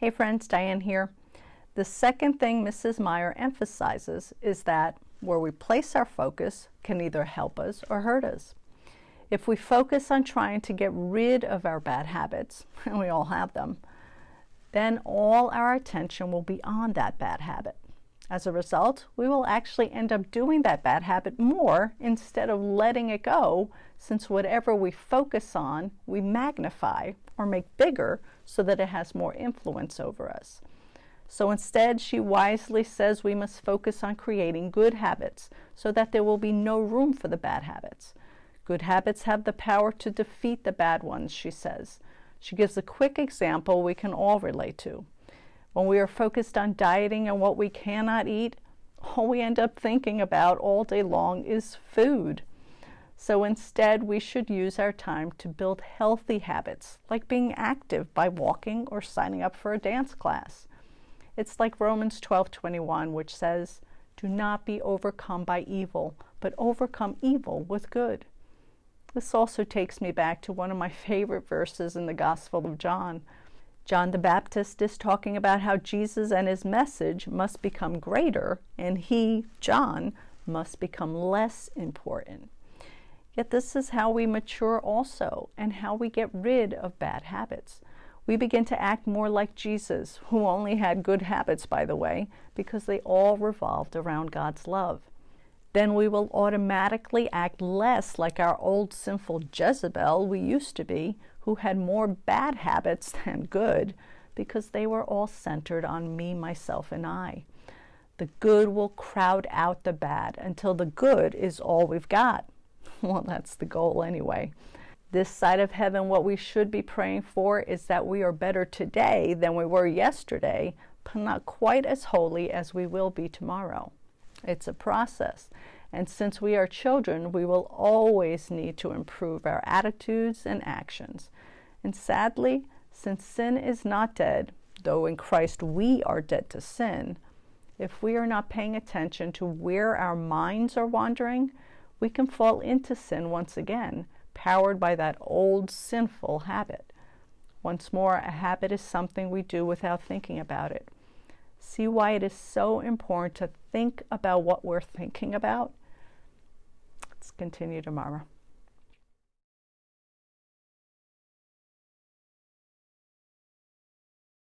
Hey friends, Diane here. The second thing Mrs. Meyer emphasizes is that where we place our focus can either help us or hurt us. If we focus on trying to get rid of our bad habits, and we all have them, then all our attention will be on that bad habit. As a result, we will actually end up doing that bad habit more instead of letting it go, since whatever we focus on, we magnify or make bigger so that it has more influence over us. So instead, she wisely says we must focus on creating good habits so that there will be no room for the bad habits. Good habits have the power to defeat the bad ones, she says. She gives a quick example we can all relate to. When we are focused on dieting and what we cannot eat, all we end up thinking about all day long is food. So instead, we should use our time to build healthy habits, like being active by walking or signing up for a dance class. It's like Romans 12:21, which says, "Do not be overcome by evil, but overcome evil with good." This also takes me back to one of my favorite verses in the Gospel of John. John the Baptist is talking about how Jesus and his message must become greater, and he, John, must become less important. Yet this is how we mature also, and how we get rid of bad habits. We begin to act more like Jesus, who only had good habits, by the way, because they all revolved around God's love. Then we will automatically act less like our old sinful Jezebel we used to be, who had more bad habits than good, because they were all centered on me, myself, and I. The good will crowd out the bad until the good is all we've got. Well, that's the goal anyway. This side of heaven, what we should be praying for is that we are better today than we were yesterday, but not quite as holy as we will be tomorrow. It's a process, and since we are children, we will always need to improve our attitudes and actions. And sadly, since sin is not dead, though in Christ we are dead to sin, if we are not paying attention to where our minds are wandering, we can fall into sin once again, powered by that old sinful habit. Once more, a habit is something we do without thinking about it. See why it is so important to think about what we're thinking about? Let's continue tomorrow.